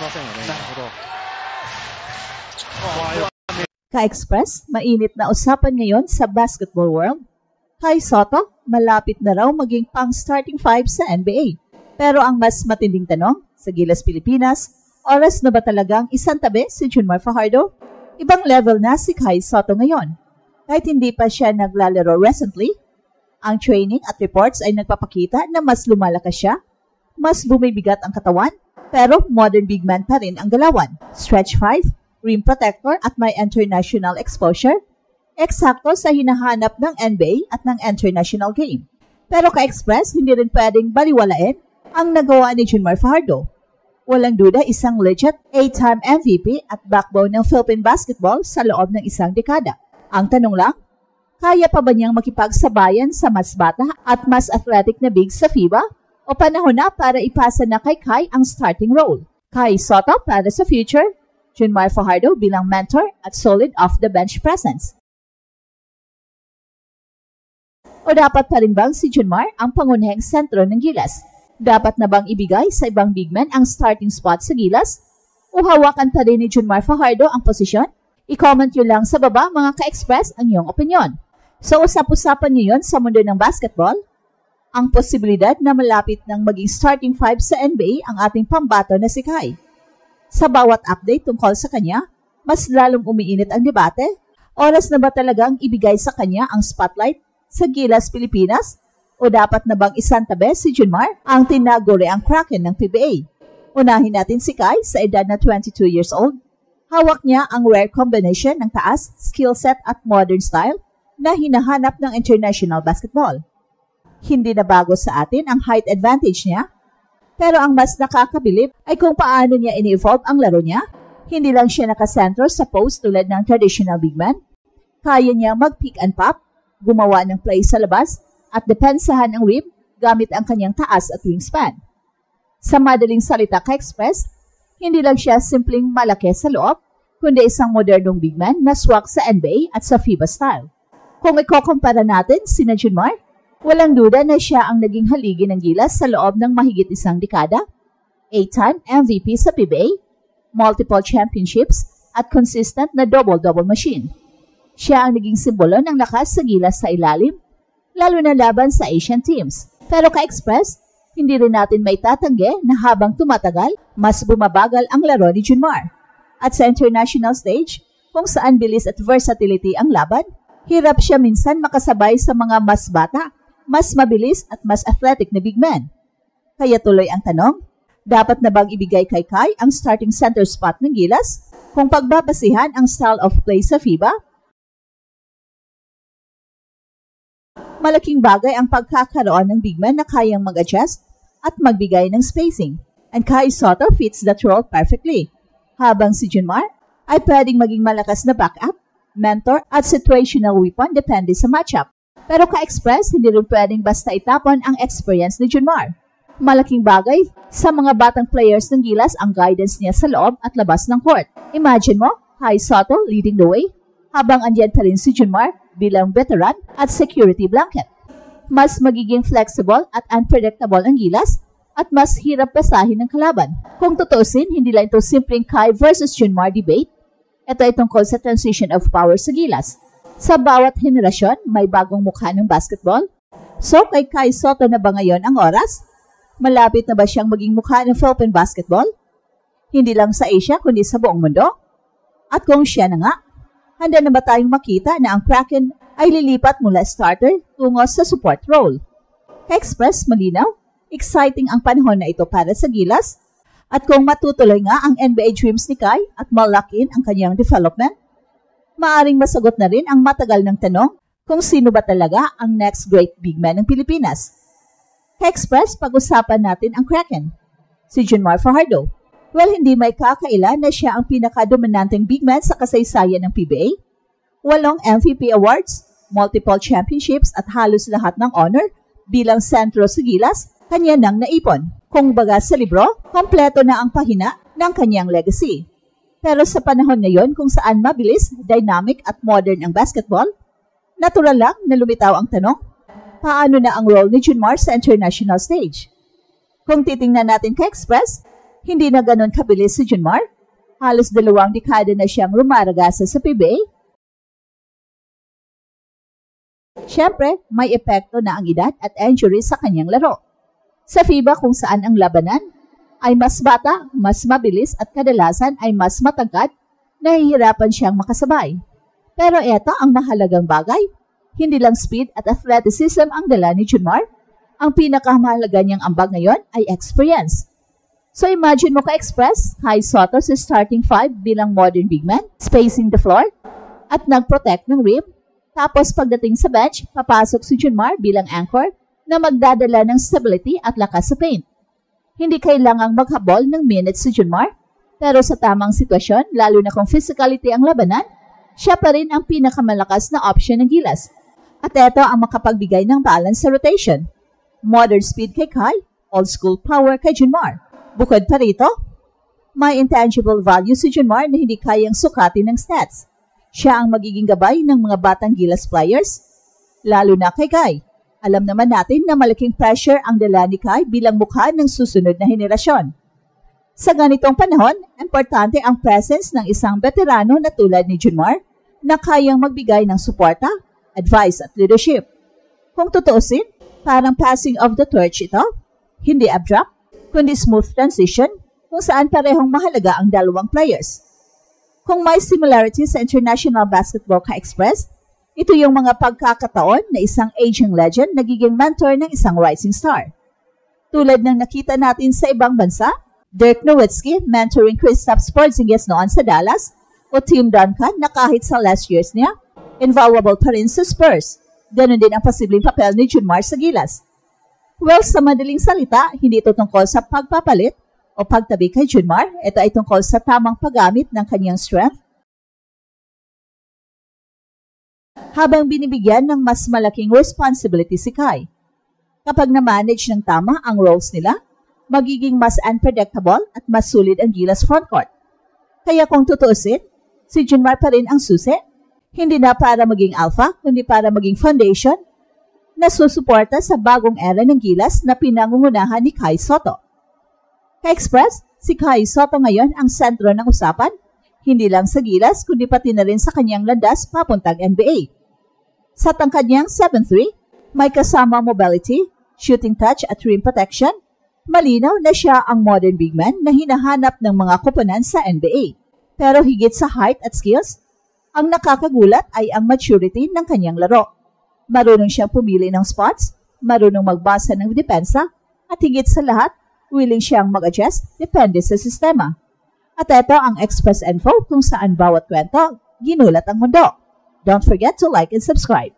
ませんよね。なるほど。Ka-Express, mainit na usapan ngayon sa basketball world. Kai Sotto, malapit na raw maging pang starting five sa NBA. Pero ang mas matinding tanong, sa Gilas Pilipinas, oras na ba talagang isang tabi si Junmar Fajardo? Ibang level na si Kai Sotto ngayon. Kahit hindi pa siya naglalaro recently, ang training at reports ay nagpapakita na mas lumalakas siya, mas bumibigat ang katawan, pero modern big man pa rin ang galawan. Stretch 5, rim protector at may international exposure, eksakto sa hinahanap ng NBA at ng international game. Pero ka-Express, hindi rin pwedeng baliwalain ang nagawa ni Junmar Fajardo. Walang duda isang legit 8-time MVP at backbone ng Philippine basketball sa loob ng isang dekada. Ang tanong lang, kaya pa ba niyang makipagsabayan sa mas bata at mas athletic na big sa FIBA? O panahon na para ipasa na kay Kai ang starting role? Kai Sotto para sa future, Junmar Fajardo bilang mentor at solid off-the-bench presence. O dapat pa rin bang si Junmar ang pangunahing sentro ng Gilas? Dapat na bang ibigay sa ibang big men ang starting spot sa Gilas? O hawakan pa rin ni Junmar Fajardo ang posisyon? I-comment nyo lang sa baba mga ka-Express ang iyong opinion. So usap-usapan ngayon sa mundo ng basketball, ang posibilidad na malapit ng maging starting five sa NBA ang ating pambato na si Kai. Sa bawat update tungkol sa kanya, mas lalong umiinit ang debate. Oras na ba talagang ibigay sa kanya ang spotlight sa Gilas Pilipinas? O dapat na bang isantabi si Junmar ang tinaguriang Kraken ng PBA? Unahin natin si Kai sa edad na 22 years old. Hawak niya ang rare combination ng taas, skill set at modern style na hinahanap ng international basketball. Hindi na bago sa atin ang height advantage niya, pero ang mas nakakabilib ay kung paano niya ini-evolve ang laro niya. Hindi lang siya nakasentro sa post tulad ng traditional big man. Kaya niya mag-pick and pop, gumawa ng play sa labas, at depensahan ang rim gamit ang kanyang taas at wingspan. Sa madaling salita ka-Express, hindi lang siya simpleng malaki sa loob, kundi isang modernong big man na swak sa NBA at sa FIBA style. Kung ikukumpara natin sina Junmar, walang duda na siya ang naging haligi ng Gilas sa loob ng mahigit isang dekada, 8-time MVP sa PBA, multiple championships, at consistent na double-double machine. Siya ang naging simbolo ng lakas sa Gilas sa ilalim, lalo na laban sa Asian teams. Pero ka-Express, hindi rin natin may tatanggi na habang tumatagal, mas bumabagal ang laro ni Junmar. At sa international stage, kung saan bilis at versatility ang laban, hirap siya minsan makasabay sa mga mas bata, mas mabilis at mas athletic na big men. Kaya tuloy ang tanong, dapat na bang ibigay kay Kai ang starting center spot ng Gilas? Kung pagbabasihan ang style of play sa FIBA, malaking bagay ang pagkakaroon ng big man na kayang mag-adjust at magbigay ng spacing. And Kai Sotto fits that role perfectly. Habang si Junmar ay pwedeng maging malakas na backup, mentor at situational weapon depende sa matchup. Pero ka-Express, hindi rin pwedeng basta itapon ang experience ni Junmar. Malaking bagay sa mga batang players ng Gilas ang guidance niya sa loob at labas ng court. Imagine mo, Kai Sotto leading the way, habang andyan pa rin si Junmar bilang veteran at security blanket. Mas magiging flexible at unpredictable ang Gilas at mas hirap basahin ng kalaban. Kung tutuusin, hindi lang ito simpleng Kai versus Junmar debate. Ito ay tungkol sa transition of power sa Gilas. Sa bawat henerasyon, may bagong mukha ng basketball. So, kay Kai Sotto na ba ngayon ang oras? Malapit na ba siyang maging mukha ng Philippine basketball? Hindi lang sa Asia, kundi sa buong mundo? At kung siya na nga, handa na ba tayong makita na ang Kraken ay lilipat mula starter tungo sa support role? Ka-Express, malinaw, exciting ang panahon na ito para sa Gilas. At kung matutuloy nga ang NBA dreams ni Kai at malakin ang kanyang development, maaring masagot na rin ang matagal ng tanong kung sino ba talaga ang next great big man ng Pilipinas. Ka-Express, pag-usapan natin ang Kraken. Si Junmar Fajardo. Well, hindi may kakaila na siya ang pinakadominanteng big man sa kasaysayan ng PBA. 8 MVP awards, multiple championships at halos lahat ng honor bilang sentro sa Gilas, kanya nang naipon. Kung baga sa libro, kompleto na ang pahina ng kanyang legacy. Pero sa panahon ngayon kung saan mabilis, dynamic at modern ang basketball, natural lang na lumitaw ang tanong, paano na ang role ni Junmar sa international stage? Kung titingnan natin ka-Express, Hindi na ganon kabilis si Junmar. Halos 2 dekada na siyang rumaragasa sa PBA. Siyempre, may epekto na ang edad at injury sa kanyang laro. Sa FIBA kung saan ang labanan ay mas bata, mas mabilis at kadalasan ay mas matangkad, nahihirapan siyang makasabay. Pero eto ang mahalagang bagay. Hindi lang speed at athleticism ang dala ni Junmar. Ang pinakamahalaga niyang ambag ngayon ay experience. So imagine mo ka-express, Kai Sotto sa starting 5 bilang modern big man, spacing the floor, at nag-protect ng rim. Tapos pagdating sa bench, papasok si Junmar bilang anchor na magdadala ng stability at lakas sa paint. Hindi kailangang maghabol ng minutes si Junmar, pero sa tamang sitwasyon, lalo na kung physicality ang labanan, siya pa rin ang pinakamalakas na option ng Gilas. At ito ang makapagbigay ng balance sa rotation. Modern speed kay Kai, old school power kay Junmar. Bukod pa rito, may intangible value si Junmar na hindi kayang sukatin ng stats. Siya ang magiging gabay ng mga batang Gilas players, lalo na kay Kai. Alam naman natin na malaking pressure ang dala ni Kai bilang mukha ng susunod na henerasyon. Sa ganitong panahon, importante ang presence ng isang veterano na tulad ni Junmar na kayang magbigay ng suporta, advice at leadership. Kung tutuusin, parang passing of the torch ito, hindi abrupt, kundi smooth transition kung saan parehong mahalaga ang dalawang players. Kung may similarity sa international basketball ka-express, ito yung mga pagkakataon na isang aging legend nagiging mentor ng isang rising star. Tulad ng nakita natin sa ibang bansa, Dirk Nowitzki mentoring Kristaps Porzingis noon sa Dallas, o Tim Duncan na kahit sa last years niya, invaluable pa rin sa Spurs. Ganon din ang posibleng papel ni Junmar sa Gilas. Well, sa madaling salita, hindi ito tungkol sa pagpapalit o pagtabi kay Junmar. Ito ay tungkol sa tamang paggamit ng kanyang strength habang binibigyan ng mas malaking responsibility si Kai. Kapag na-manage ng tama ang roles nila, magiging mas unpredictable at mas solid ang Gilas frontcourt. Kaya kung tutuusin, si Junmar pa rin ang susi, hindi na para maging alpha, kundi para maging foundation na susuporta sa bagong era ng Gilas na pinangungunahan ni Kai Sotto. Ka-express, si Kai Sotto ngayon ang sentro ng usapan, hindi lang sa Gilas kundi pati na rin sa kanyang landas papuntang NBA. Sa tangkad niyang 7'3", may kasama mobility, shooting touch at rim protection, malinaw na siya ang modern big man na hinahanap ng mga koponan sa NBA. Pero higit sa height at skills, ang nakakagulat ay ang maturity ng kanyang laro. Marunong siyang pumili ng spots, marunong magbasa ng depensa, at higit sa lahat, willing siyang mag-adjust depende sa sistema. At ito ang Express Info kung saan bawat kwento, ginulat ang mundo. Don't forget to like and subscribe.